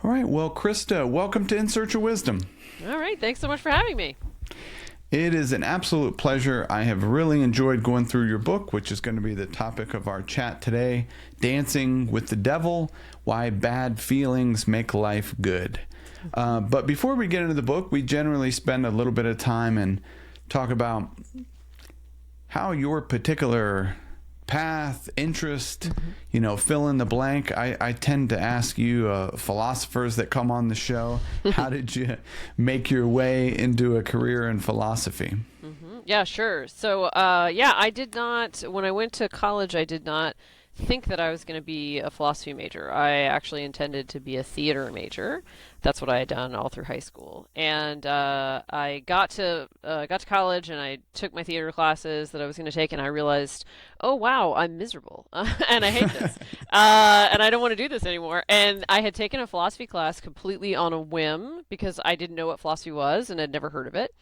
All right. Well, Krista, welcome to In Search of Wisdom. All right. Thanks so much for having me. It is an absolute pleasure. I have really enjoyed going through your book, which is going to be the topic of our chat today, Dancing with the Devil, Why Bad Feelings Make Life Good. But before we get into the book, we generally spend a little bit of time and talk about how your particular path, interest, fill in the blank. I tend to ask you, philosophers that come on the show, how did you make your way into a career in philosophy? Yeah, sure. So, I did not, when I went to college, I did not think that I was going to be a philosophy major. I actually intended to be a theater major. That's what I had done all through high school. And I got to college and I took my theater classes that I was going to take, and I realized, oh wow, I'm miserable and I hate this, and I don't want to do this anymore. And I had taken a philosophy class completely on a whim because I didn't know what philosophy was and had never heard of it.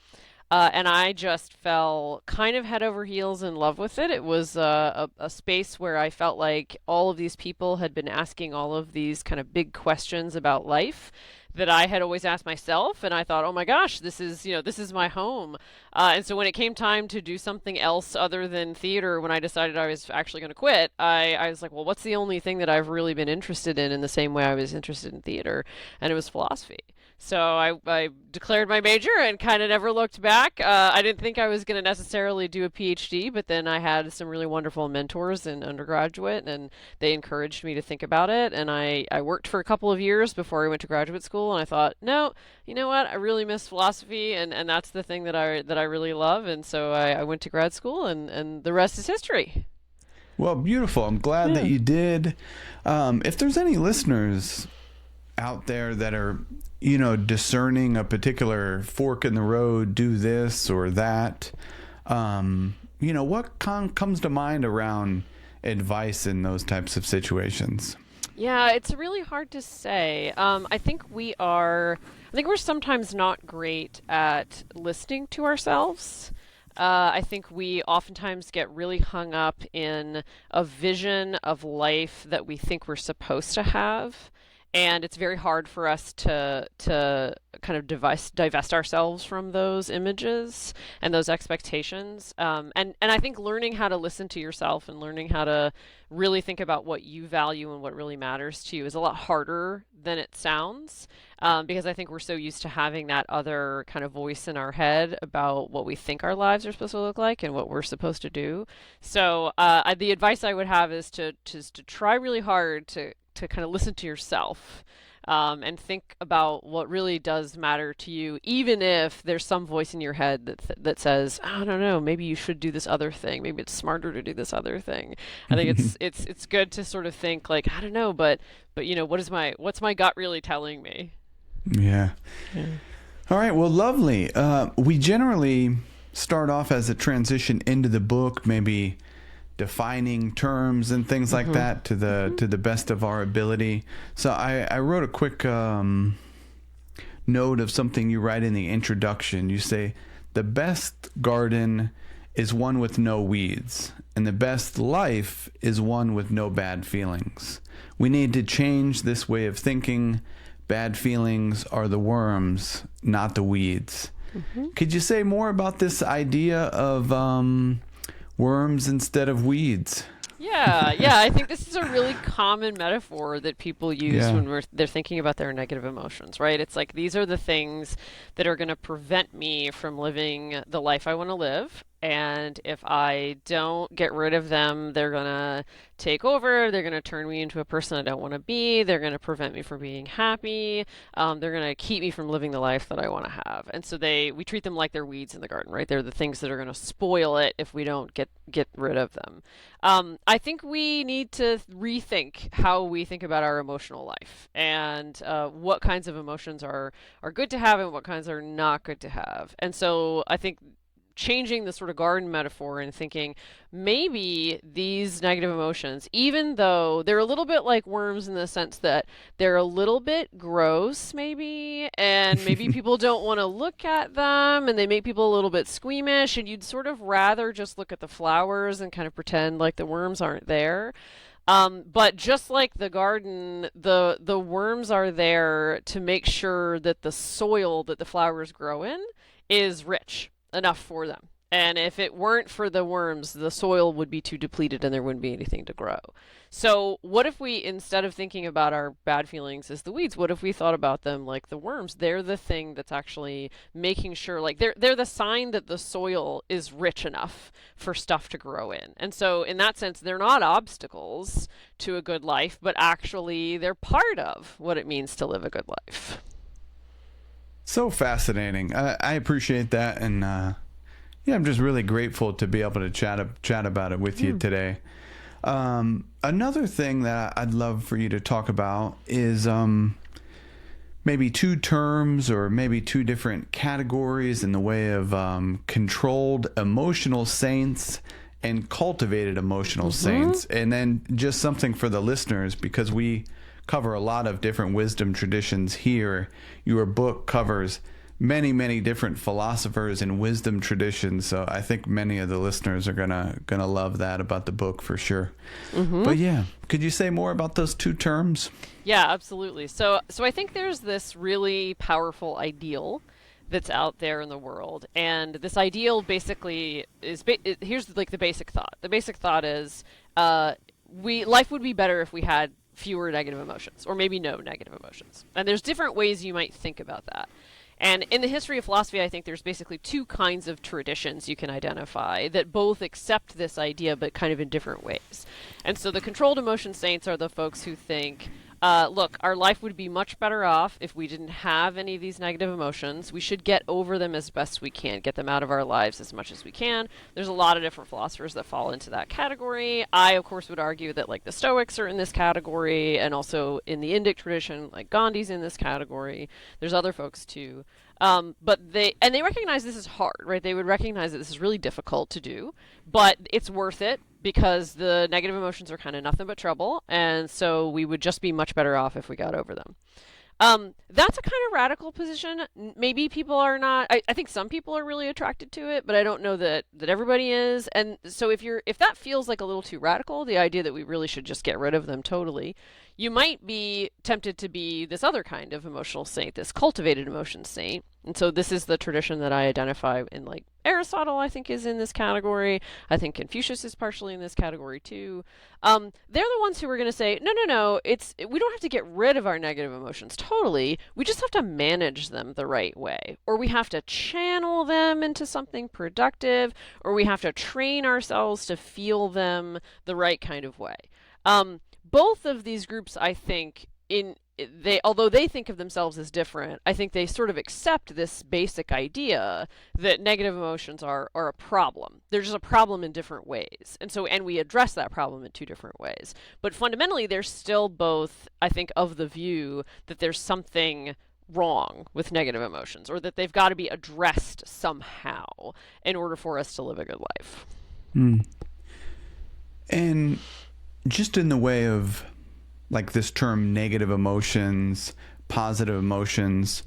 And I just fell kind of head over heels in love with it. It was a space where I felt like all of these people had been asking all of these kind of big questions about life that I had always asked myself. And I thought, oh my gosh, this is my home. And so when it came time to do something else other than theater, when I decided I was actually going to quit, I was like, well, what's the only thing that I've really been interested in the same way I was interested in theater? And it was philosophy. So I declared my major and kind of never looked back. I didn't think I was going to necessarily do a PhD, but then I had some really wonderful mentors in undergraduate, and they encouraged me to think about it. And I worked for a couple of years before I went to graduate school, and I thought, no, you know what? I really miss philosophy, and that's the thing that I really love. And so I went to grad school, and the rest is history. Well, beautiful. I'm glad that you did. If there's any listeners out there that are discerning a particular fork in the road, do this or that, what comes to mind around advice in those types of situations? Yeah, it's really hard to say. I think we're sometimes not great at listening to ourselves. I think we oftentimes get really hung up in a vision of life that we think we're supposed to have. And it's very hard for us to kind of divest ourselves from those images and those expectations. And I think learning how to listen to yourself and learning how to really think about what you value and what really matters to you is a lot harder than it sounds, because I think we're so used to having that other kind of voice in our head about what we think our lives are supposed to look like and what we're supposed to do. So the advice I would have is to try really hard to kind of listen to yourself, and think about what really does matter to you, even if there's some voice in your head that says, I don't know, maybe you should do this other thing. Maybe it's smarter to do this other thing. I think it's good to sort of think like, I don't know, but what's my gut really telling me? Yeah. All right. Well, lovely. We generally start off as a transition into the book, maybe defining terms and things like that to the best of our ability. So I wrote a quick note of something you write in the introduction. You say, the best garden is one with no weeds, and the best life is one with no bad feelings. We need to change this way of thinking. Bad feelings are the worms, not the weeds. Could you say more about this idea of worms instead of weeds? Yeah, I think this is a really common metaphor that people use when they're thinking about their negative emotions, right? It's like, these are the things that are going to prevent me from living the life I want to live. And if I don't get rid of them, they're going to take over. They're going to turn me into a person I don't want to be. They're going to prevent me from being happy. They're going to keep me from living the life that I want to have. And so we treat them like they're weeds in the garden, right? They're the things that are going to spoil it if we don't get rid of them. I think we need to rethink how we think about our emotional life, and what kinds of emotions are good to have and what kinds are not good to have. And so I think changing the sort of garden metaphor and thinking maybe these negative emotions, even though they're a little bit like worms in the sense that they're a little bit gross maybe, and maybe people don't want to look at them, and they make people a little bit squeamish, and you'd sort of rather just look at the flowers and kind of pretend like the worms aren't there. But just like the garden, the worms are there to make sure that the soil that the flowers grow in is rich enough for them. And if it weren't for the worms, the soil would be too depleted and there wouldn't be anything to grow. So, what if we, instead of thinking about our bad feelings as the weeds, what if we thought about them like the worms? They're the thing that's actually making sure, like, they're the sign that the soil is rich enough for stuff to grow in. And so, in that sense, they're not obstacles to a good life, but actually they're part of what it means to live a good life. So fascinating. I appreciate that, and yeah, I'm just really grateful to be able to chat about it with you today. Another thing that I'd love for you to talk about is maybe two terms or maybe two different categories in the way of controlled emotional saints and cultivated emotional saints, and then just something for the listeners, because we cover a lot of different wisdom traditions here. Your book covers many different philosophers and wisdom traditions, so I think many of the listeners are gonna love that about the book for sure. But yeah, could you say more about those two terms? Yeah, absolutely. So I think there's this really powerful ideal that's out there in the world, and this ideal basically is here's like the basic thought. The basic thought is life would be better if we had fewer negative emotions, or maybe no negative emotions. And there's different ways you might think about that. And in the history of philosophy, I think there's basically two kinds of traditions you can identify that both accept this idea, but kind of in different ways. And so the controlled emotion saints are the folks who think, look, our life would be much better off if we didn't have any of these negative emotions. We should get over them as best we can, get them out of our lives as much as we can. There's a lot of different philosophers that fall into that category. I, of course, would argue that like the Stoics are in this category, and also in the Indic tradition, like Gandhi's in this category. There's other folks too. But they recognize this is hard, right? They would recognize that this is really difficult to do, but it's worth it because the negative emotions are kind of nothing but trouble, and so we would just be much better off if we got over them. That's a kind of radical position. Maybe people are not. I think some people are really attracted to it, but I don't know that everybody is. And so if that feels like a little too radical, the idea that we really should just get rid of them totally, you might be tempted to be this other kind of emotional saint, this cultivated emotion saint. And so this is the tradition that I identify in, like Aristotle, I think, is in this category. I think Confucius is partially in this category too. They're the ones who are going to say, no, we don't have to get rid of our negative emotions totally. We just have to manage them the right way, or we have to channel them into something productive, or we have to train ourselves to feel them the right kind of way. Both of these groups, I think, although they think of themselves as different, I think they sort of accept this basic idea that negative emotions are a problem. They're just a problem in different ways. And we address that problem in two different ways. But fundamentally, they're still both, I think, of the view that there's something wrong with negative emotions, or that they've got to be addressed somehow in order for us to live a good life. And just in the way of like this term negative emotions, positive emotions,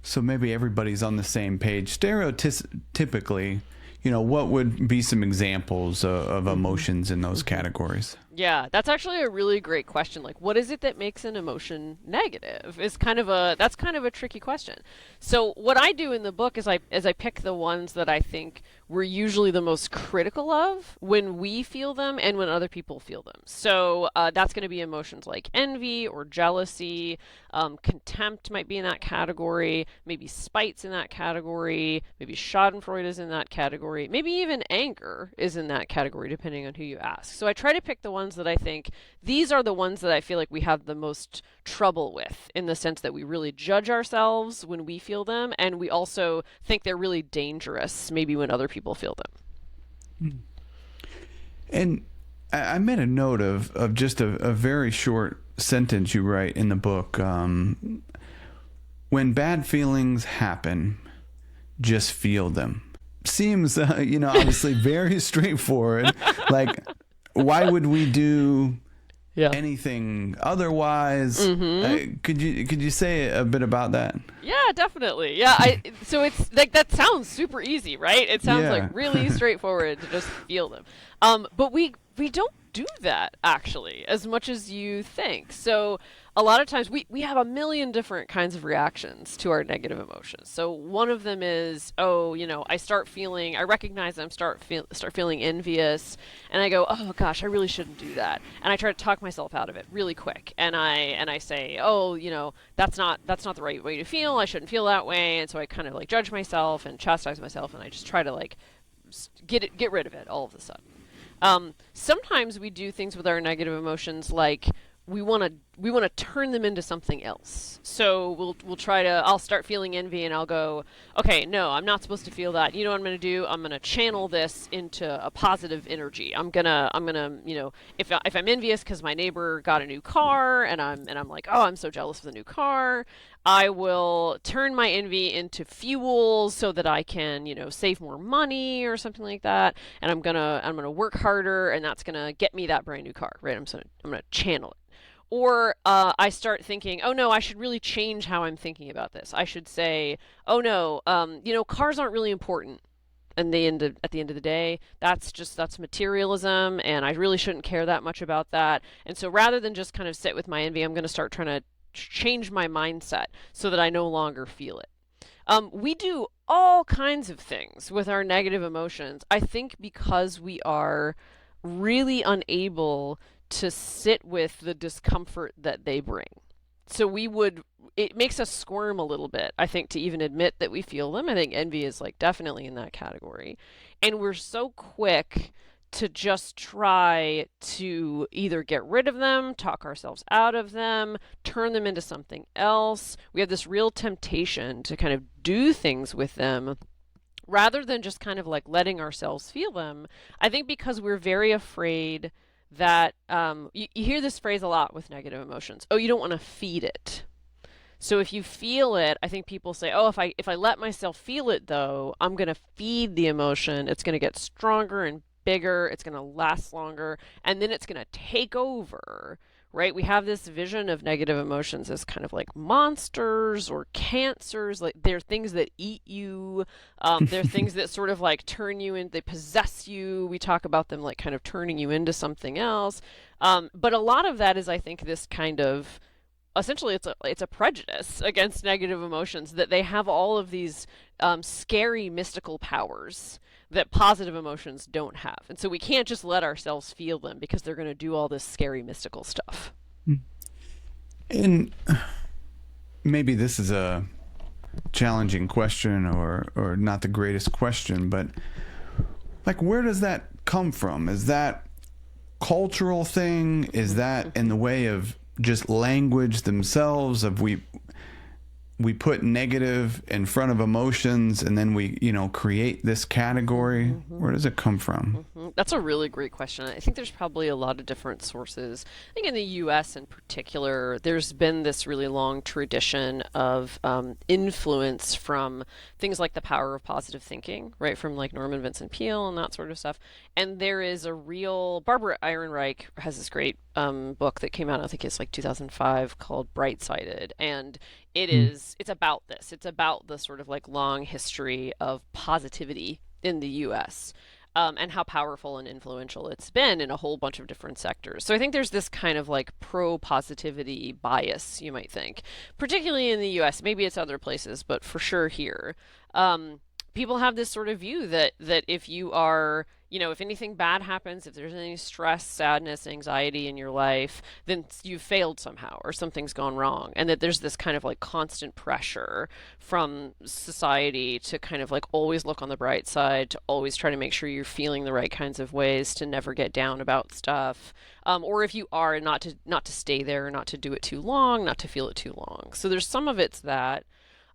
so maybe everybody's on the same page. Stereotypically, what would be some examples of emotions in those categories? Yeah, that's actually a really great question. Like, what is it that makes an emotion negative? That's kind of a tricky question. So what I do in the book is I pick the ones that I think we're usually the most critical of when we feel them and when other people feel them. So that's going to be emotions like envy or jealousy. Contempt might be in that category. Maybe spite's in that category. Maybe schadenfreude is in that category. Maybe even anger is in that category, depending on who you ask. So I try to pick the ones that I think these are the ones that I feel like we have the most trouble with, in the sense that we really judge ourselves when we feel them, and we also think they're really dangerous maybe when other people feel them. And I made a note of just a very short sentence you write in the book. When bad feelings happen, just feel them. Seems, obviously very straightforward. Like, why would we do anything otherwise? Could you say a bit about that? Yeah, definitely. Yeah, so it's like, that sounds super easy, right? It sounds like really straightforward to just feel them. But we don't do that actually as much as you think. So a lot of times we have a million different kinds of reactions to our negative emotions. So one of them is, oh, I recognize start feeling envious, and I go, oh gosh, I really shouldn't do that. And I try to talk myself out of it really quick. And I say, oh, that's not the right way to feel. I shouldn't feel that way. And so I kind of like judge myself and chastise myself, and I just try to like get rid of it all of a sudden. Sometimes we do things with our negative emotions like we want to turn them into something else. So I'll start feeling envy and I'll go, okay, no, I'm not supposed to feel that. You know what I'm going to do? I'm going to channel this into a positive energy. I'm going to, if I'm envious because my neighbor got a new car and I'm like, oh, I'm so jealous of the new car, I will turn my envy into fuel so that I can, save more money or something like that. And I'm going to work harder, and that's going to get me that brand new car, right? I'm going to channel it. Or I start thinking, oh no, I should really change how I'm thinking about this. I should say, oh no, cars aren't really important. And at the end of the day, that's materialism, and I really shouldn't care that much about that. And so rather than just kind of sit with my envy, I'm going to start trying to change my mindset so that I no longer feel it. We do all kinds of things with our negative emotions, I think, because we are really unable to sit with the discomfort that they bring. So it makes us squirm a little bit, I think, to even admit that we feel them. I think envy is like definitely in that category. And we're so quick to just try to either get rid of them, talk ourselves out of them, turn them into something else. We have this real temptation to kind of do things with them rather than just kind of like letting ourselves feel them. I think because we're very afraid that you hear this phrase a lot with negative emotions. Oh, you don't want to feed it. So if you feel it, I think people say, oh, if I let myself feel it though, I'm going to feed the emotion. It's going to get stronger and bigger. It's going to last longer, and then it's going to take over. Right? We have this vision of negative emotions as kind of like monsters or cancers. Like they're things that eat you. They're things that sort of like turn you in. They possess you. We talk about them like kind of turning you into something else. But a lot of that is, I think, this kind of essentially it's a prejudice against negative emotions, that they have all of these scary mystical powers that positive emotions don't have. And so we can't just let ourselves feel them because they're going to do all this scary mystical stuff. And maybe this is a challenging question or not the greatest question, but like, where does that come from? Is that cultural thing? Is that in the way of just language themselves, of we put negative in front of emotions and then we, create this category? Where does it come from? That's a really great question. I think there's probably a lot of different sources. I think in the US in particular, there's been this really long tradition of influence from things like the power of positive thinking, right? From like Norman Vincent Peale and that sort of stuff. And there is a real, Barbara Ehrenreich has this great book that came out, I think it's like 2005, called Bright-Sided. And it's about this. It's about the sort of like long history of positivity in the US, and how powerful and influential it's been in a whole bunch of different sectors. So I think there's this kind of like pro-positivity bias, you might think, particularly in the US. Maybe it's other places, but for sure here. People have this sort of view that if you are, if anything bad happens, if there's any stress, sadness, anxiety in your life, then you've failed somehow or something's gone wrong. And that there's this kind of like constant pressure from society to kind of like always look on the bright side, to always try to make sure you're feeling the right kinds of ways, to never get down about stuff. Or if you are, not to stay there, not to do it too long, not to feel it too long. So there's some of it's that.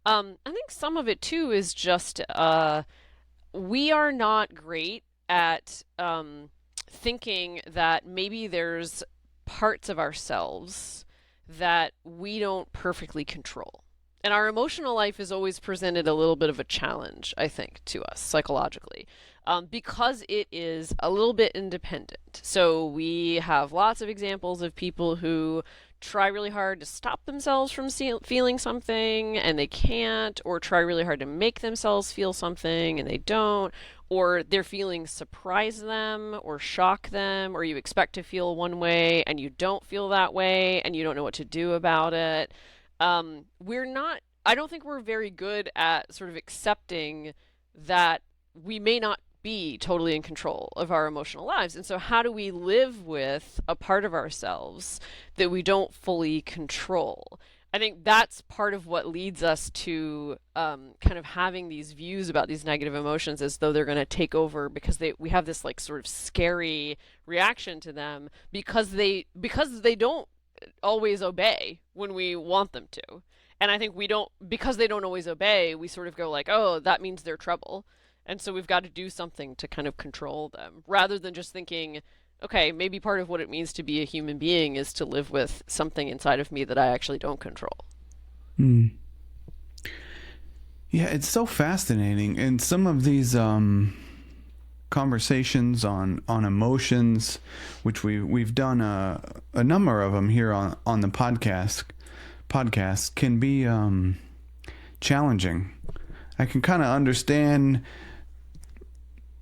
I think some of it too is just we are not great at thinking that maybe there's parts of ourselves that we don't perfectly control. And our emotional life is always presented a little bit of a challenge, I think, to us psychologically, because it is a little bit independent. So we have lots of examples of people who try really hard to stop themselves from feeling something and they can't, or try really hard to make themselves feel something and they don't, or their feelings surprise them or shock them, or you expect to feel one way and you don't feel that way and you don't know what to do about it. I don't think we're very good at sort of accepting that we may not be totally in control of our emotional lives. And so how do we live with a part of ourselves that we don't fully control? I think that's part of what leads us to kind of having these views about these negative emotions as though they're going to take over, because we have this like sort of scary reaction to them because they don't always obey when we want them to. And I think because they don't always obey, we sort of go like, oh, that means they're trouble. And so we've got to do something to kind of control them, rather than just thinking, okay, maybe part of what it means to be a human being is to live with something inside of me that I actually don't control. Yeah, it's so fascinating. And some of these conversations on emotions, which we've done a number of them here on the podcast, can be challenging. I can kind of understand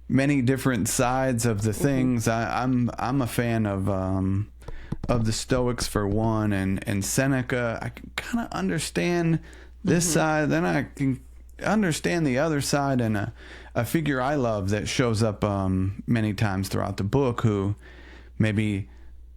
many different sides of the things. I'm a fan of the Stoics for one, and Seneca. I can kind of understand this side, then I can understand the other side, and a figure I love that shows up many times throughout the book, who maybe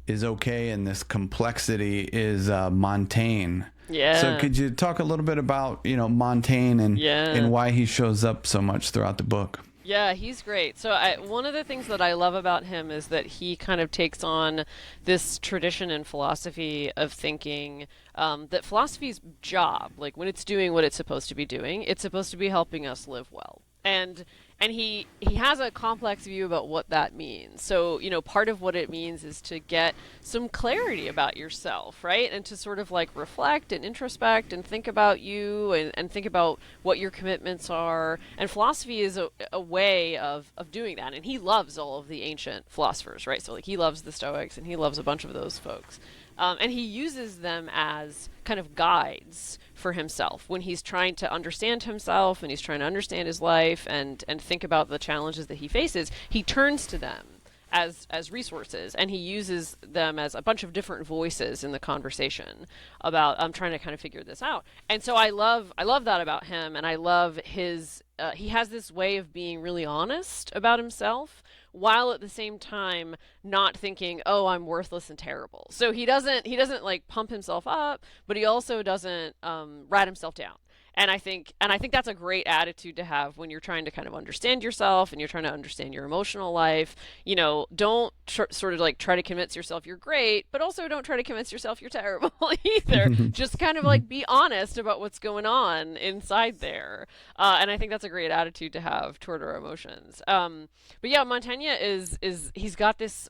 is okay in this complexity, is Montaigne. Yeah. So could you talk a little bit about, Montaigne and why he shows up so much throughout the book? Yeah, he's great. So one of the things that I love about him is that he kind of takes on this tradition in philosophy of thinking that philosophy's job, like when it's doing what it's supposed to be doing, it's supposed to be helping us live well. And he has a complex view about what that means. So, part of what it means is to get some clarity about yourself, right? And to sort of like reflect and introspect and think about you and think about what your commitments are. And philosophy is a way of doing that. And he loves all of the ancient philosophers, right? So like he loves the Stoics and he loves a bunch of those folks. And he uses them as kind of guides for himself when he's trying to understand himself and he's trying to understand his life and think about the challenges that he faces. He turns to them as resources, and he uses them as a bunch of different voices in the conversation about I'm trying to kind of figure this out. And so I love that about him, and I love his he has this way of being really honest about himself, while at the same time not thinking, oh, I'm worthless and terrible. So he doesn't like pump himself up, but he also doesn't rat himself down. And I think that's a great attitude to have when you're trying to kind of understand yourself and you're trying to understand your emotional life. Don't sort of like try to convince yourself you're great, but also don't try to convince yourself you're terrible either. Just kind of like be honest about what's going on inside there. And I think that's a great attitude to have toward our emotions. But yeah, Montaigne he's got this.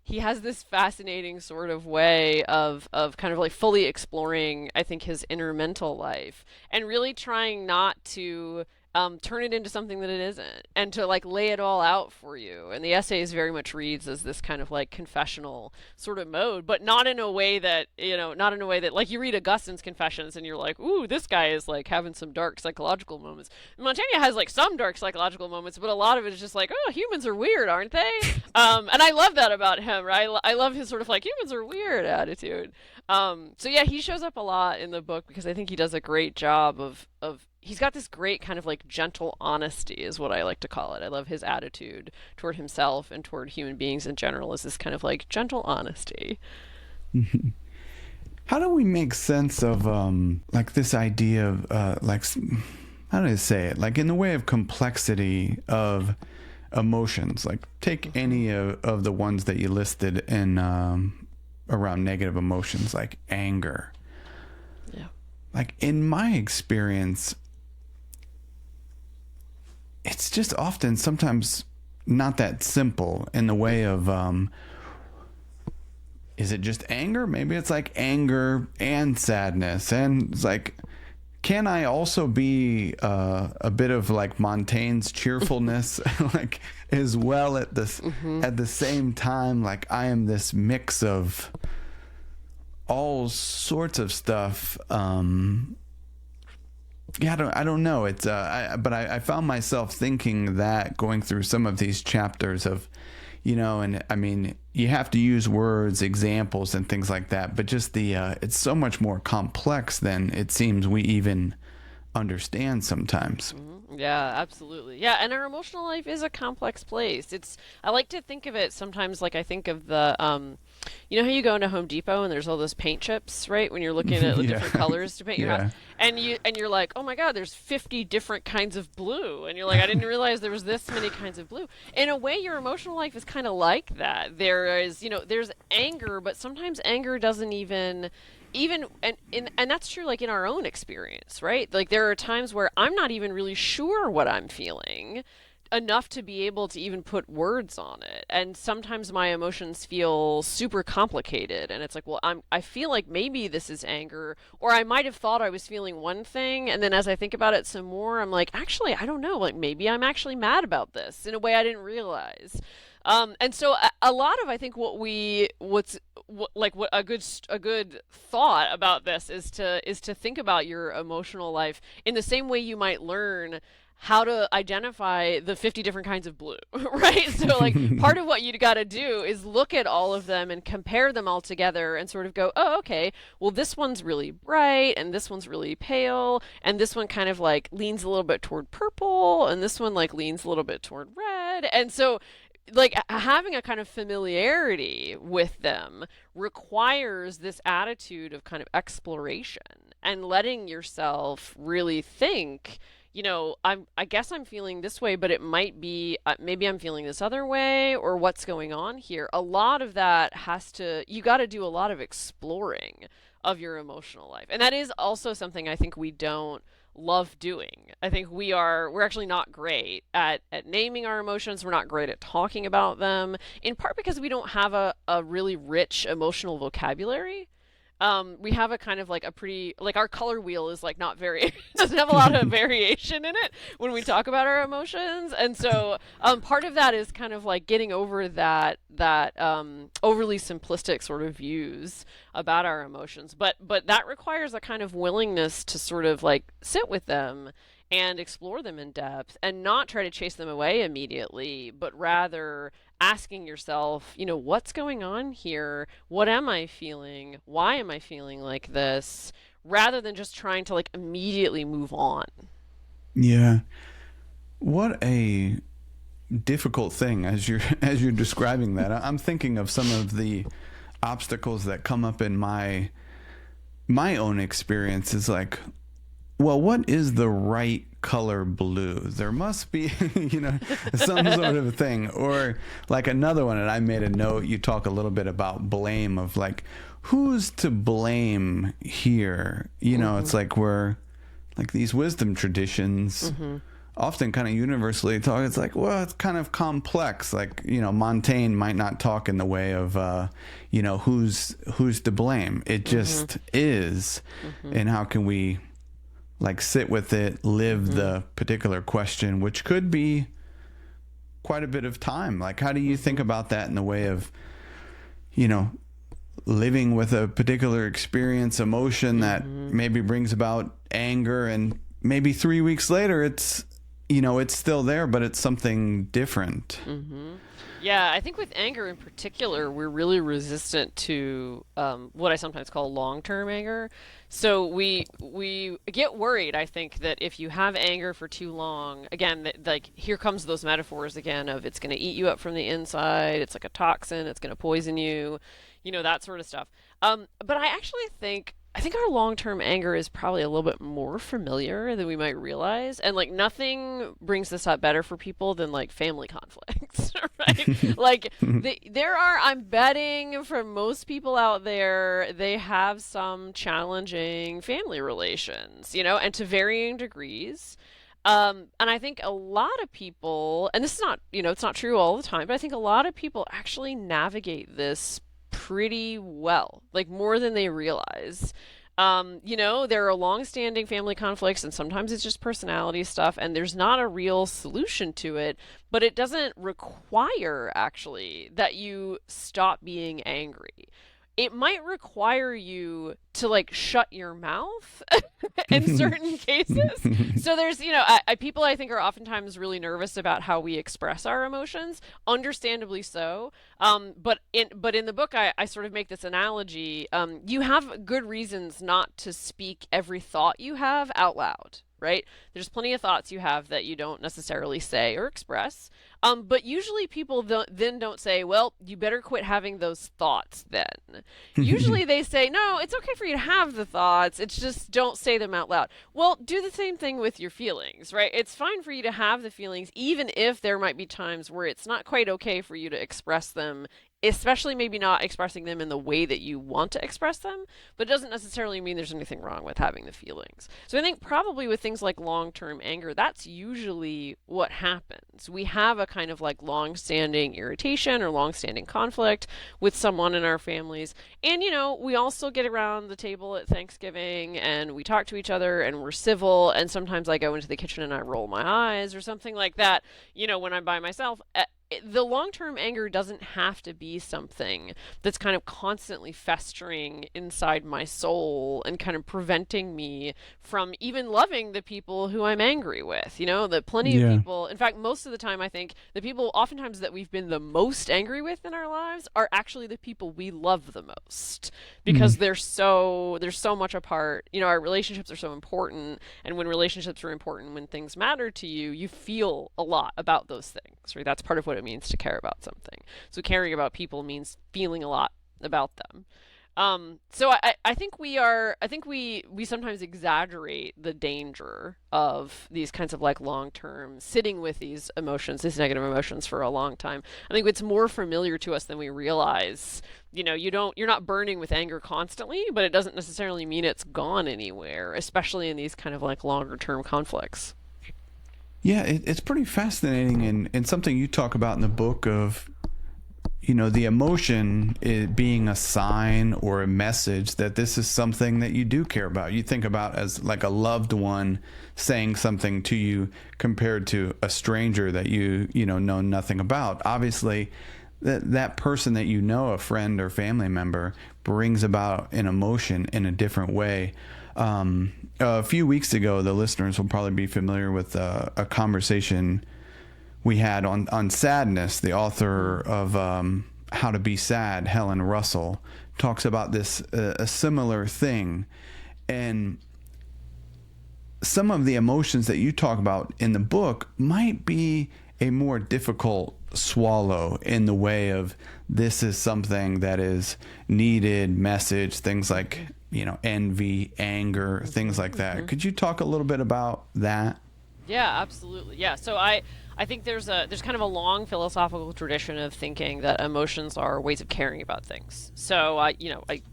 He has this fascinating sort of way of kind of like fully exploring, I think, his inner mental life and really trying not to turn it into something that it isn't, and to like lay it all out for you. And the essays very much reads as this kind of like confessional sort of mode, but not in a way that, like you read Augustine's Confessions and you're like, ooh, this guy is like having some dark psychological moments. Montaigne has like some dark psychological moments, but a lot of it is just like, oh, humans are weird, aren't they? And I love that about him, right? I love his sort of like humans are weird attitude. So yeah, he shows up a lot in the book because I think he does a great job of he's got this great kind of like gentle honesty is what I like to call it. I love his attitude toward himself and toward human beings in general, is this kind of like gentle honesty. How do we make sense of like this idea of like, how do I say it? Like in the way of complexity of emotions, like take any of the ones that you listed in around negative emotions, like anger. Yeah. Like in my experience, it's just often sometimes not that simple in the way of, is it just anger? Maybe it's like anger and sadness. And it's like, can I also be a bit of like Montaigne's cheerfulness, like as well at the same time? Like I am this mix of all sorts of stuff. Yeah, I don't know. It's but I found myself thinking that going through some of these chapters of, and I mean, you have to use words, examples, and things like that. But just it's so much more complex than it seems we even understand sometimes. Yeah, absolutely. Yeah, and our emotional life is a complex place. I like to think of it sometimes like I think of the you know how you go into Home Depot and there's all those paint chips, right? When you're looking at the Yeah. different colors to paint your Yeah. house. And you're like, "Oh my God, there's 50 different kinds of blue." And you're like, "I didn't realize there was this many kinds of blue." In a way, your emotional life is kind of like that. There is, there's anger, but sometimes anger doesn't even and that's true like in our own experience, right? Like there are times where I'm not even really sure what I'm feeling enough to be able to even put words on it. And sometimes my emotions feel super complicated and it's like, well, I feel like maybe this is anger, or I might have thought I was feeling one thing, and then as I think about it some more, I'm like, actually, I don't know, like maybe I'm actually mad about this in a way I didn't realize. And so a lot of I think what a good thought about this is to think about your emotional life in the same way you might learn how to identify the 50 different kinds of blue, right? So like part of what you got to do is look at all of them and compare them all together and sort of go, oh, okay, well, this one's really bright and this one's really pale and this one kind of like leans a little bit toward purple and this one like leans a little bit toward red. And so like having a kind of familiarity with them requires this attitude of kind of exploration and letting yourself really think, I guess I'm feeling this way, but it might be maybe I'm feeling this other way, or what's going on here. A lot of that you got to do a lot of exploring of your emotional life. And that is also something I think we don't love doing. I think we're actually not great at naming our emotions. We're not great at talking about them, in part because we don't have a really rich emotional vocabulary. We have a kind of like a pretty, like our color wheel is like not very, doesn't have a lot of variation in it when we talk about our emotions. And so part of that is kind of like getting over that overly simplistic sort of views about our emotions. But that requires a kind of willingness to sort of like sit with them and explore them in depth and not try to chase them away immediately, but rather asking yourself, what's going on here? What am I feeling? Why am I feeling like this? Rather than just trying to like immediately move on. Yeah. What a difficult thing as you're describing that. I'm thinking of some of the obstacles that come up in my own experience is like, well, what is the right color blue? There must be, some sort of thing. Or like another one, and I made a note, you talk a little bit about blame of like, who's to blame here? It's like we're like these wisdom traditions often kind of universally talk. It's like, well, it's kind of complex. Like, Montaigne might not talk in the way of, who's to blame. It just is. And how can we like sit with it, live the particular question, which could be quite a bit of time. Like, how do you think about that in the way of, living with a particular experience, emotion that maybe brings about anger, and maybe 3 weeks later it's, it's still there, but it's something different. Yeah, I think with anger in particular, we're really resistant to what I sometimes call long-term anger. So we get worried, I think, that if you have anger for too long, again, like here comes those metaphors again of it's going to eat you up from the inside, it's like a toxin, it's going to poison you, that sort of stuff. But I actually think our long-term anger is probably a little bit more familiar than we might realize. And like nothing brings this up better for people than like family conflicts, right? Like I'm betting for most people out there, they have some challenging family relations, and to varying degrees. And I think a lot of people, and this is not, it's not true all the time, but I think a lot of people actually navigate this pretty well, like more than they realize. There are long-standing family conflicts, and sometimes it's just personality stuff, and there's not a real solution to it, but it doesn't require actually that you stop being angry. it might require you to like shut your mouth in certain cases. So there's, people I think are oftentimes really nervous about how we express our emotions, understandably so. But in the book, I sort of make this analogy. You have good reasons not to speak every thought you have out loud. Right? There's plenty of thoughts you have that you don't necessarily say or express. But usually people then don't say, well, you better quit having those thoughts then. Usually they say, no, it's okay for you to have the thoughts. It's just don't say them out loud. Well, do the same thing with your feelings, right? It's fine for you to have the feelings, even if there might be times where it's not quite okay for you to express them, especially maybe not expressing them in the way that you want to express them, but it doesn't necessarily mean there's anything wrong with having the feelings. So I think probably with things like long-term anger, that's usually what happens. We have a kind of like long-standing irritation or long-standing conflict with someone in our families. And, we all still get around the table at Thanksgiving and we talk to each other and we're civil. And sometimes I go into the kitchen and I roll my eyes or something like that, when I'm by myself. The long-term anger doesn't have to be something that's kind of constantly festering inside my soul and kind of preventing me from even loving the people who I'm angry with. That plenty of people, in fact, most of the time, I think the people oftentimes that we've been the most angry with in our lives are actually the people we love the most, because they're so much a part. Our relationships are so important, and when relationships are important, when things matter to you, you feel a lot about those things, right? That's part of what it means to care about something. So caring about people means feeling a lot about them. So I think we sometimes exaggerate the danger of these kinds of like long-term sitting with these emotions, these negative emotions for a long time. I think it's more familiar to us than we realize. You're not burning with anger constantly, but it doesn't necessarily mean it's gone anywhere, especially in these kind of like longer term conflicts. Yeah, it's pretty fascinating, and something you talk about in the book of, the emotion being a sign or a message that this is something that you do care about. You think about as like a loved one saying something to you compared to a stranger that you know nothing about. Obviously, that person that a friend or family member, brings about an emotion in a different way. A few weeks ago, the listeners will probably be familiar with a conversation we had on sadness. The author of How to Be Sad, Helen Russell, talks about this a similar thing. And some of the emotions that you talk about in the book might be a more difficult swallow in the way of this is something that is needed message, things like envy, anger, things like that. Could you talk a little bit about that? Yeah, absolutely. Yeah. So I think there's kind of a long philosophical tradition of thinking that emotions are ways of caring about things. So I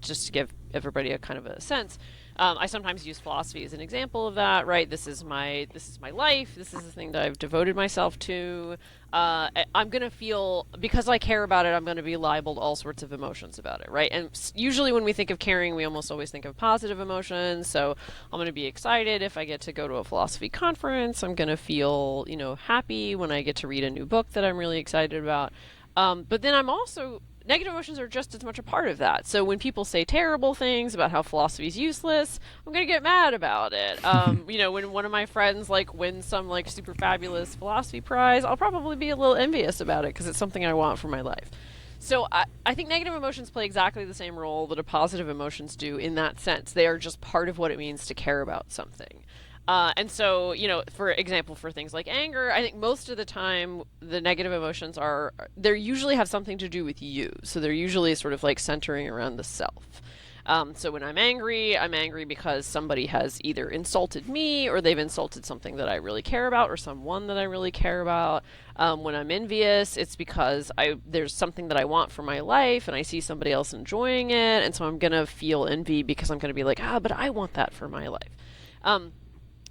just to give everybody a kind of a sense, I sometimes use philosophy as an example of that, right? This is my life. This is the thing that I've devoted myself to. I'm going to feel, because I care about it, I'm going to be liable to all sorts of emotions about it, right? And usually when we think of caring, we almost always think of positive emotions. So I'm going to be excited if I get to go to a philosophy conference. I'm going to feel, happy when I get to read a new book that I'm really excited about. But then negative emotions are just as much a part of that. So when people say terrible things about how philosophy is useless, I'm going to get mad about it. When one of my friends wins some super fabulous philosophy prize, I'll probably be a little envious about it because it's something I want for my life. So I think negative emotions play exactly the same role that positive emotions do in that sense. They are just part of what it means to care about something. And so, for example, for things like anger, I think most of the time the negative emotions they usually have something to do with you. So they're usually sort of centering around the self. So when I'm angry because somebody has either insulted me or they've insulted something that I really care about or someone that I really care about. When I'm envious, it's because there's something that I want for my life and I see somebody else enjoying it. And so I'm going to feel envy because I'm going to be like, but I want that for my life.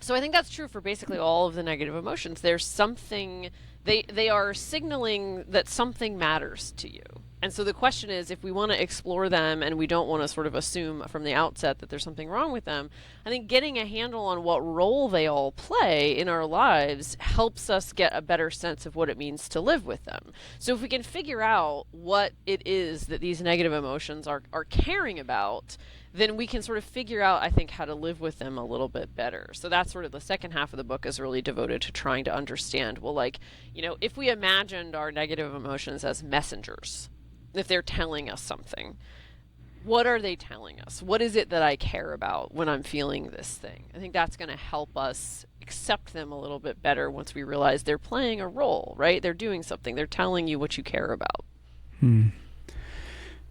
So I think that's true for basically all of the negative emotions. There's something, they are signaling that something matters to you. And so the question is, if we want to explore them and we don't want to sort of assume from the outset that there's something wrong with them, I think getting a handle on what role they all play in our lives helps us get a better sense of what it means to live with them. So if we can figure out what it is that these negative emotions are caring about, then we can sort of figure out, I think, how to live with them a little bit better. So that's sort of the second half of the book is really devoted to trying to understand, well, like, if we imagined our negative emotions as messengers, if they're telling us something, what are they telling us? What is it that I care about when I'm feeling this thing? I think that's going to help us accept them a little bit better once we realize they're playing a role, right? They're doing something. They're telling you what you care about.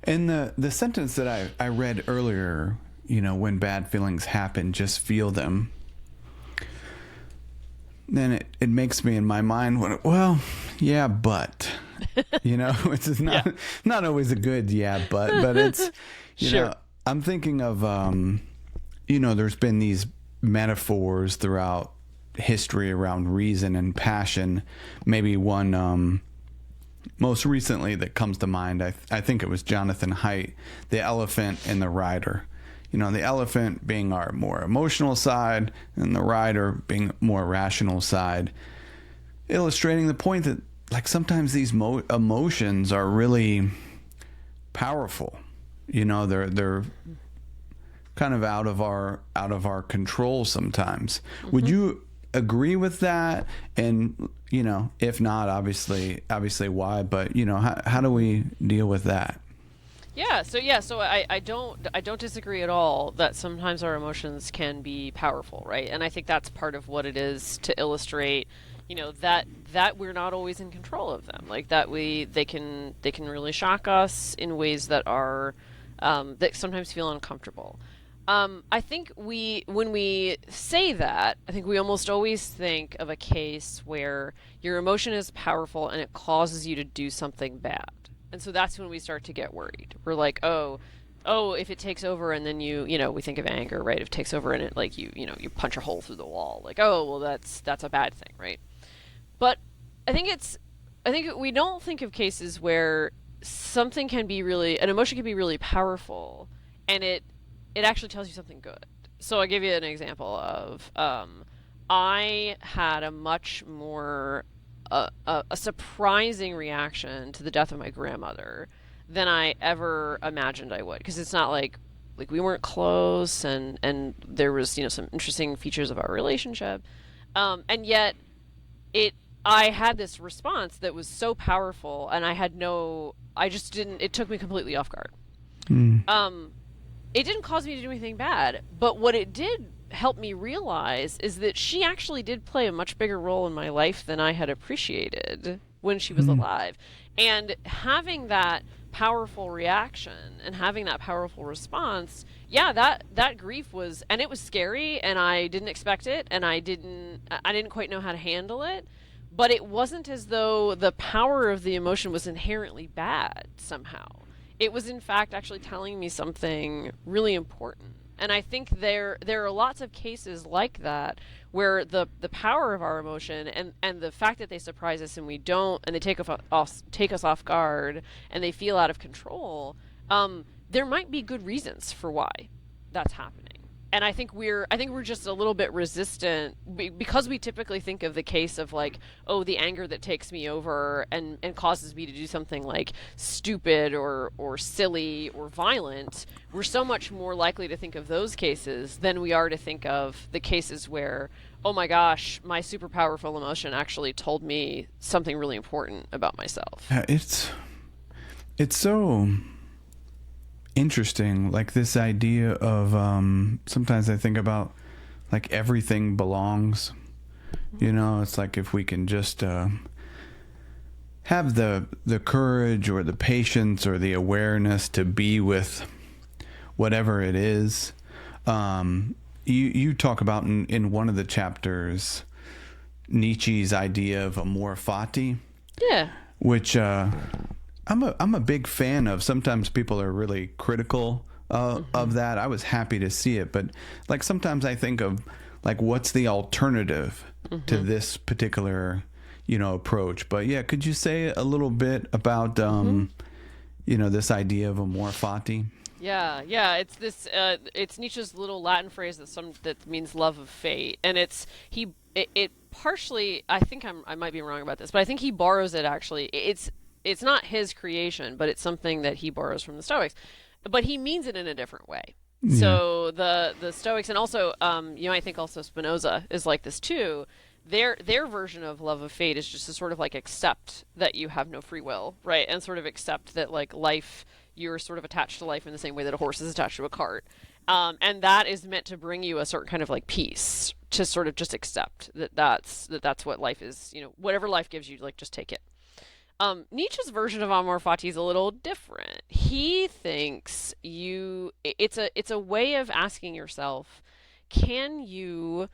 And the sentence that I read earlier, when bad feelings happen, just feel them. Then it makes me in my mind, yeah, but, it's not always a good yeah, but it's, Sure. I'm thinking of, there's been these metaphors throughout history around reason and passion. Maybe one, most recently that comes to mind, I think it was Jonathan Haidt, the elephant and the rider. The elephant being our more emotional side and the rider being more rational side, illustrating the point that like sometimes these emotions are really powerful. They're kind of out of our control sometimes. Mm-hmm. Would you agree with that? And if not, obviously why, but how do we deal with that? So I don't disagree at all that sometimes our emotions can be powerful, right? And I think that's part of what it is to illustrate, that we're not always in control of them, like that they can really shock us in ways that are that sometimes feel uncomfortable. I think when we say that, I think we almost always think of a case where your emotion is powerful and it causes you to do something bad. And so that's when we start to get worried. We're like, oh, if it takes over, and then we think of anger, right? If it takes over and it like you punch a hole through the wall, like, oh, well, that's a bad thing, right? But I think we don't think of cases where an emotion can be really powerful, and it actually tells you something good. So I'll give you an example of, I had a much more a surprising reaction to the death of my grandmother than I ever imagined I would, because it's not like we weren't close, and there was some interesting features of our relationship, and yet I had this response that was so powerful, and it took me completely off guard. It didn't cause me to do anything bad, but what it did help me realize is that she actually did play a much bigger role in my life than I had appreciated when she was alive. And having that powerful reaction and having that powerful response, that grief was, and it was scary, and I didn't expect it, and I didn't quite know how to handle it, but it wasn't as though the power of the emotion was inherently bad somehow. It was in fact actually telling me something really important. And I think there are lots of cases like that where the power of our emotion and the fact that they surprise us and we don't, and they take us off guard and they feel out of control, there might be good reasons for why that's happening. And I think we're just a little bit resistant because we typically think of the case of like, oh, the anger that takes me over and causes me to do something like stupid or silly or violent. We're so much more likely to think of those cases than we are to think of the cases where, oh my gosh, my super powerful emotion actually told me something really important about myself. It's so interesting, like this idea of sometimes I think about like everything belongs, it's like if we can just have the courage or the patience or the awareness to be with whatever it is. You talk about in one of the chapters Nietzsche's idea of amor fati, which I'm a big fan of. Sometimes people are really critical of that. I was happy to see it, but like sometimes I think of like what's the alternative to this particular approach. But yeah, could you say a little bit about this idea of amor fati. Yeah. It's this. It's Nietzsche's little Latin phrase that means love of fate, and it partially. I might be wrong about this, but I think he borrows it actually. It's not his creation, but it's something that he borrows from the Stoics, but he means it in a different way. Yeah. So the Stoics, and also I think also Spinoza is like this too. Their version of love of fate is just to sort of like accept that you have no free will, right? And sort of accept that like life, you're sort of attached to life in the same way that a horse is attached to a cart. And that is meant to bring you a certain kind of like peace, to sort of just accept that's what life is, whatever life gives you, like just take it. Nietzsche's version of amor fati is a little different. He thinks it's a way of asking yourself, can you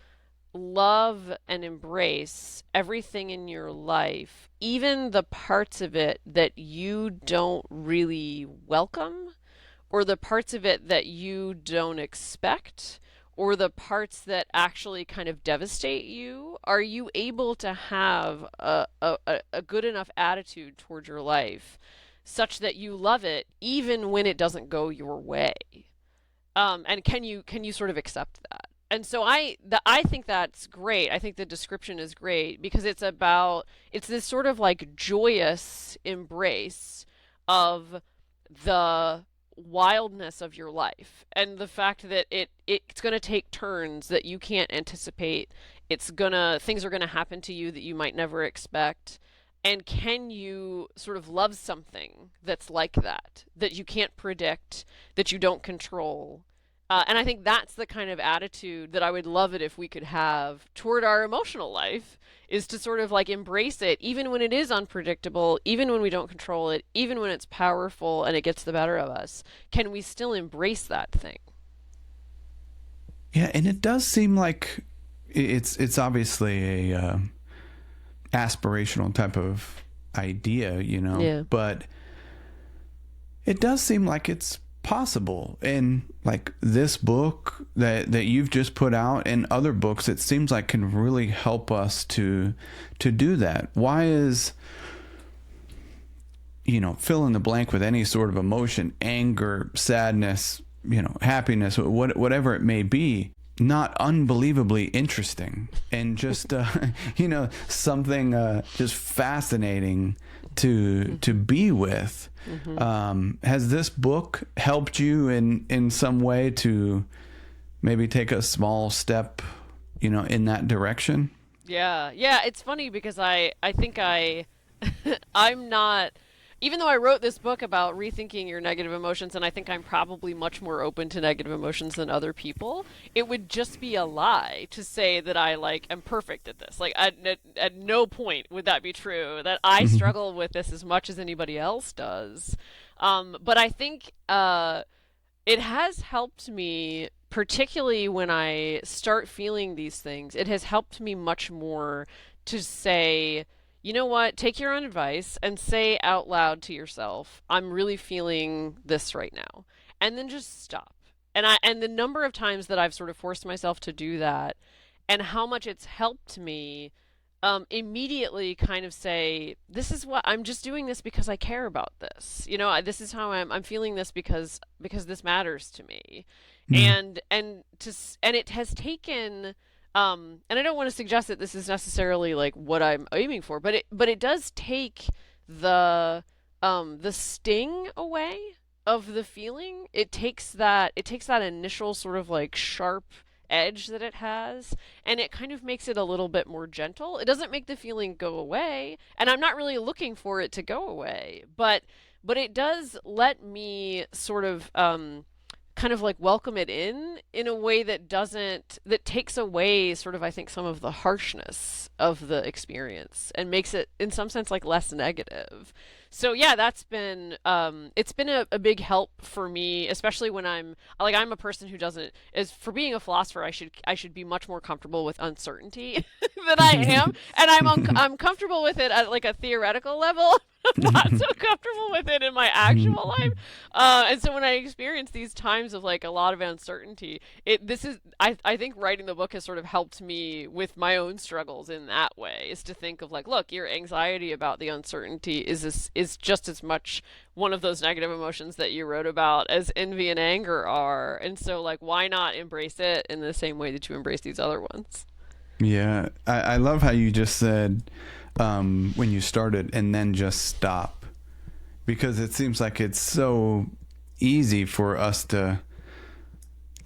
love and embrace everything in your life, even the parts of it that you don't really welcome, or the parts of it that you don't expect, or the parts that actually kind of devastate you? Are you able to have a good enough attitude toward your life such that you love it even when it doesn't go your way? And can you sort of accept that? And so I think that's great. I think the description is great because it's this sort of like joyous embrace of the wildness of your life and the fact that it's going to take turns that you can't anticipate. Things are going to happen to you that you might never expect. And can you sort of love something that's like that you can't predict, that you don't control? And I think that's the kind of attitude that I would love it if we could have toward our emotional life, is to sort of like embrace it, even when it is unpredictable, even when we don't control it, even when it's powerful and it gets the better of us. Can we still embrace that thing? Yeah, and it does seem like it's obviously a aspirational type of idea, Yeah. but it does seem like it's possible. And like this book that you've just put out and other books, it seems like can really help us to do that. Why is, fill in the blank with any sort of emotion, anger, sadness, happiness, whatever it may be, not unbelievably interesting and just something just fascinating to be with. Mm-hmm. Has this book helped you in some way to maybe take a small step, in that direction? Yeah. It's funny because I think I'm not, even though I wrote this book about rethinking your negative emotions, and I think I'm probably much more open to negative emotions than other people, it would just be a lie to say that I am perfect at this. Like at no point would that be true, that I struggle with this as much as anybody else does. But I think it has helped me, particularly when I start feeling these things. It has helped me much more to say, you know what, take your own advice and say out loud to yourself, I'm really feeling this right now. And then just stop. And the number of times that I've sort of forced myself to do that, and how much it's helped me immediately kind of say, this is what I'm just doing this because I care about this. This is how I'm feeling this because this matters to me. Mm. And it has taken and I don't want to suggest that this is necessarily like what I'm aiming for, but it does take the sting away of the feeling. It takes that initial sort of like sharp edge that it has, and it kind of makes it a little bit more gentle. It doesn't make the feeling go away, and I'm not really looking for it to go away, but it does let me sort of kind of like welcome it in a way that takes away sort of, I think, some of the harshness of the experience and makes it in some sense like less negative. So yeah, that's been it's been a big help for me, especially when I'm a person who for being a philosopher, I should be much more comfortable with uncertainty than I am, and I'm comfortable with it at like a theoretical level. I'm not so comfortable with it in my actual life. And so when I experience these times of like a lot of uncertainty, I think writing the book has sort of helped me with my own struggles in that way, is to think of like, look, your anxiety about the uncertainty is is just as much one of those negative emotions that you wrote about as envy and anger are. And so, like, why not embrace it in the same way that you embrace these other ones? Yeah, I love how you just said when you started and then just stop, because it seems like it's so easy for us to,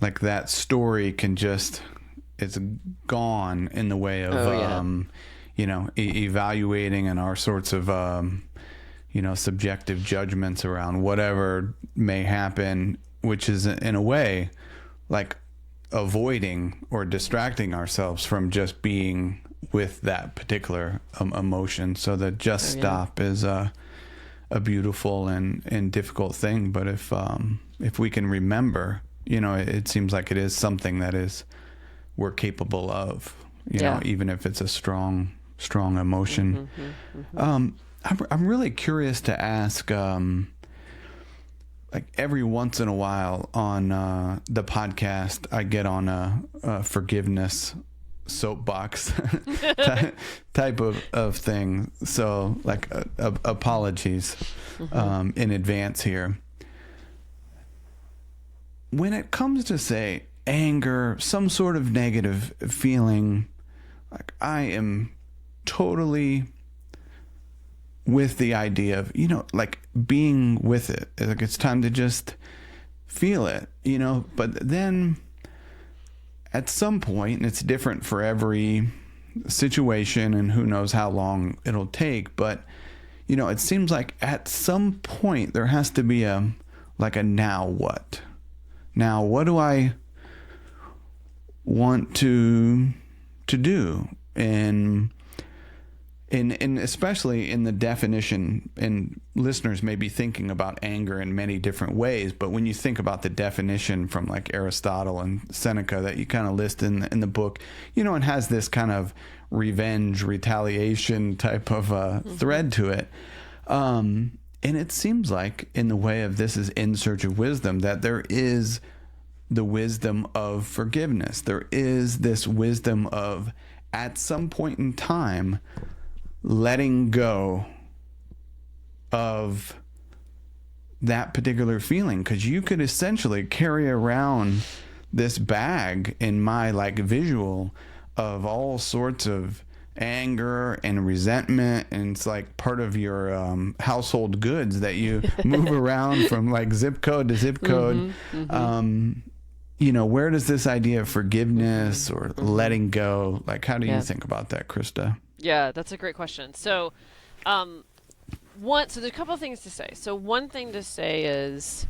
like, that story can just, it's gone in the way of evaluating and our sorts of subjective judgments around whatever may happen, which is in a way like avoiding or distracting ourselves from just being with that particular emotion. So that just stop is a beautiful and difficult thing. But if we can remember, it seems like it is something that we're capable of, even if it's a strong emotion. I'm really curious to ask, like, every once in a while on the podcast, I get on a forgiveness soapbox type of thing. So, like, apologies in advance here. When it comes to, say, anger, some sort of negative feeling, like, I am totally with the idea of, like, being with it. Like, it's time to just feel it, but then at some point, and it's different for every situation and who knows how long it'll take, but it seems like at some point there has to be a now what? Now what do I want to do? And especially in the definition, and listeners may be thinking about anger in many different ways, but when you think about the definition from, like, Aristotle and Seneca that you kind of list in the book, it has this kind of revenge, retaliation type of thread to it. And it seems like, in the way of this is In Search of Wisdom, that there is the wisdom of forgiveness. There is this wisdom of, at some point in time, letting go of that particular feeling, because you could essentially carry around this bag, in my, like, visual, of all sorts of anger and resentment, and it's like part of your household goods that you move around from, like, zip code to zip code. Where does this idea of forgiveness or letting go, like, how do you think about that, Krista? Yeah, that's a great question. So, so there's a couple of things to say. So one thing to say is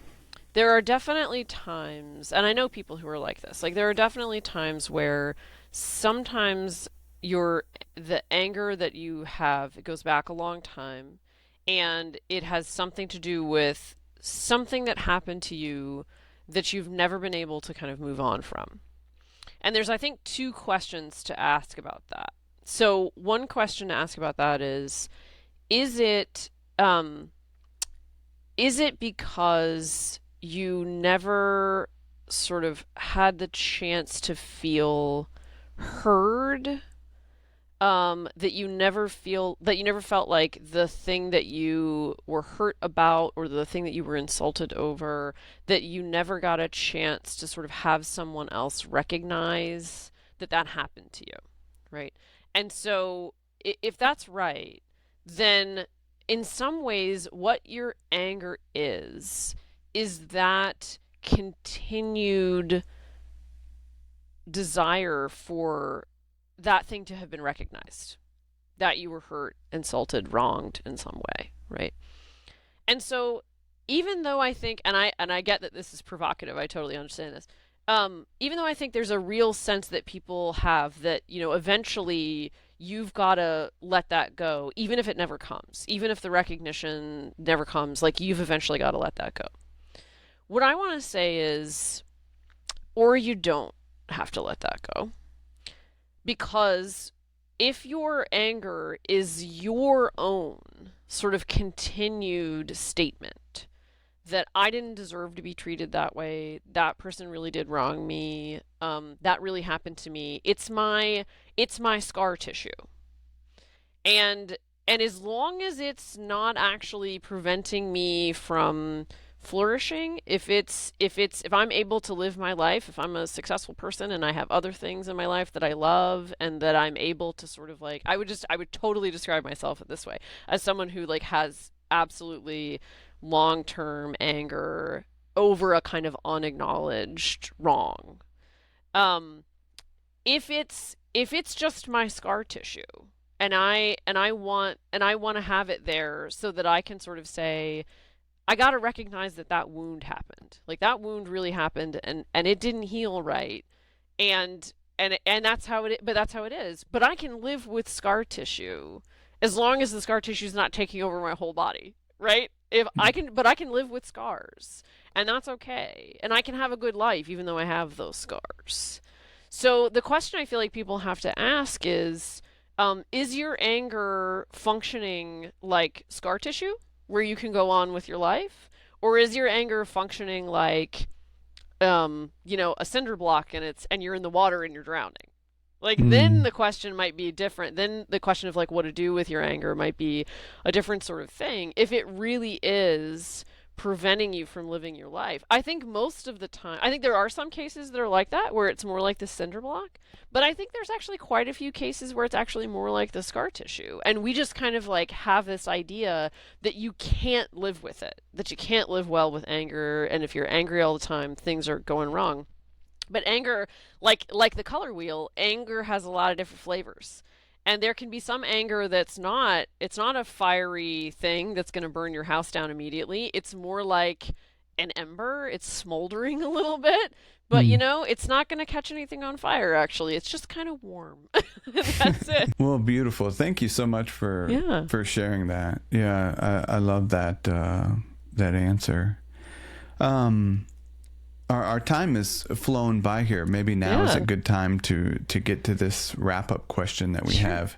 there are definitely times, and I know people who are like this, like, there are definitely times where sometimes the anger that you have, it goes back a long time, and it has something to do with something that happened to you that you've never been able to kind of move on from. And there's, I think, two questions to ask about that. So one question to ask about that is it because you never sort of had the chance to feel heard, that you never felt like the thing that you were hurt about, or the thing that you were insulted over, that you never got a chance to sort of have someone else recognize that happened to you, right? And so if that's right, then in some ways what your anger is that continued desire for that thing to have been recognized, that you were hurt, insulted, wronged in some way, right? And so even though I think, and I get that this is provocative, I totally understand this, even though I think there's a real sense that people have that, eventually you've got to let that go, even if it never comes, even if the recognition never comes, like, you've eventually got to let that go. What I want to say is, or you don't have to let that go, because if your anger is your own sort of continued statement that I didn't deserve to be treated that way, that person really did wrong me, that really happened to me, it's my scar tissue. And And as long as it's not actually preventing me from flourishing, if I'm able to live my life, if I'm a successful person and I have other things in my life that I love and that I'm able to sort of like, I would totally describe myself this way, as someone who like has absolutely long-term anger over a kind of unacknowledged wrong. Um, if it's just my scar tissue and I want to have it there so that I can sort of say I got to recognize that that wound happened. Like that wound really happened and it didn't heal right. And that's how that's how it is. But I can live with scar tissue as long as the scar tissue is not taking over my whole body, right? If I can but I can live with scars and that's okay. And I can have a good life even though I have those scars. So the question I feel like people have to ask is your anger functioning like scar tissue where you can go on with your life? Or is your anger functioning like, a cinder block and you're in the water and you're drowning? Like then Mm. the question might be different. Then the question of like what to do with your anger might be a different sort of thing. If it really is preventing you from living your life. I think most of the time, I think there are some cases that are like that where it's more like the cinder block, but I think there's actually quite a few cases where it's actually more like the scar tissue. And we just kind of like have this idea that you can't live with it, that you can't live well with anger, and if you're angry all the time, things are going wrong. But anger, like the color wheel, anger has a lot of different flavors. And there can be some anger that's not it's not a fiery thing that's going to burn your house down immediately. It's more like an ember. It's smoldering a little bit, but Mm. it's not going to catch anything on fire actually. It's just kind of warm. That's it. Well, beautiful. Thank you so much for Yeah. sharing that. Yeah, I love that that answer. Um, our time has flown by here. Maybe now is a Yeah. good time to get to this wrap up question that we Sure. have.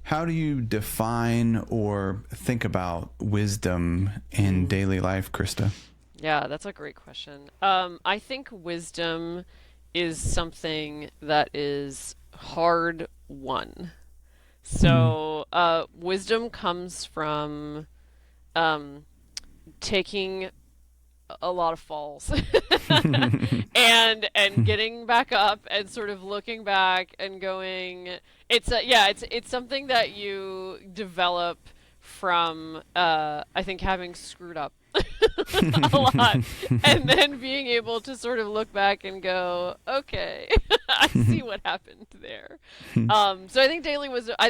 How do you define or think about wisdom in daily life, Krista? Yeah, that's a great question. I think wisdom is something that is hard won. Mm. So, wisdom comes from um, taking a lot of falls and getting back up and sort of looking back and going. It's something that you develop from I think having screwed up a lot and then being able to sort of look back and go, okay, I see what happened there. So I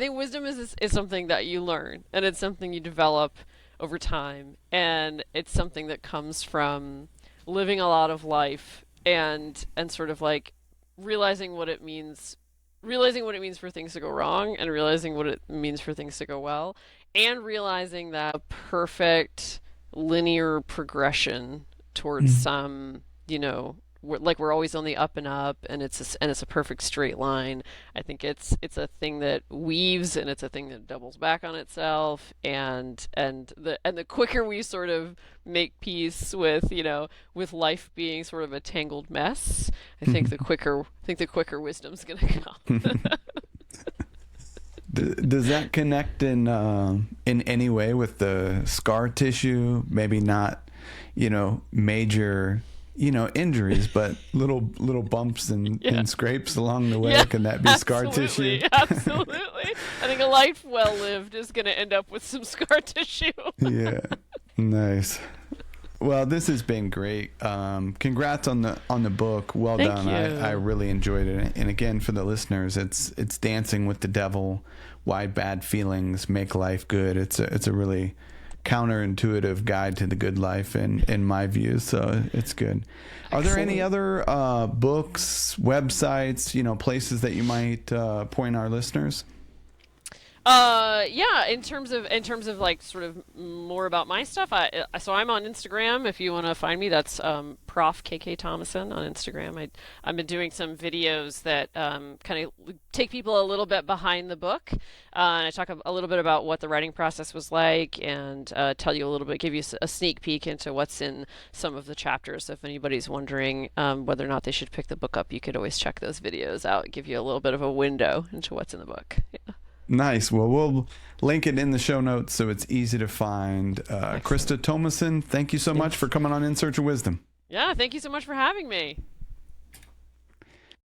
think wisdom is something that you learn and it's something you develop over time, and it's something that comes from living a lot of life and sort of like realizing what it means realizing what it means for things to go wrong and realizing what it means for things to go well and realizing that a perfect linear progression towards Mm. some, we're always on the up and up and it's a perfect straight line. I think it's a thing that weaves and it's a thing that doubles back on itself and the quicker we sort of make peace with, with life being sort of a tangled mess, I think the quicker wisdom's going to come. Does that connect in any way with the scar tissue? Maybe not, major, injuries, but little bumps and, Yeah. and scrapes along the way. Yeah, Can that be scar tissue? absolutely. I think a life well lived is going to end up with some scar tissue. Yeah, nice. Well, this has been great. Congrats on the book. Well Thank done. you. I really enjoyed it. And again, for the listeners, it's Dancing with the Devil: Why Bad Feelings Make Life Good. It's a really counterintuitive guide to the good life in my view. So it's good. Are there any other books, websites, places that you might point our listeners? Yeah, in terms of like sort of more about my stuff, so I'm on Instagram if you want to find me. That's Prof KK Thomason on Instagram. I've been doing some videos that kind of take people a little bit behind the book, and I talk a little bit about what the writing process was like, and tell you a little bit, give you a sneak peek into what's in some of the chapters. So if anybody's wondering whether or not they should pick the book up, you could always check those videos out. Give you a little bit of a window into what's in the book. Yeah. Nice. Well, we'll link it in the show notes so it's easy to find. Krista Thomason, thank you so much for coming on In Search of Wisdom. Yeah, thank you so much for having me.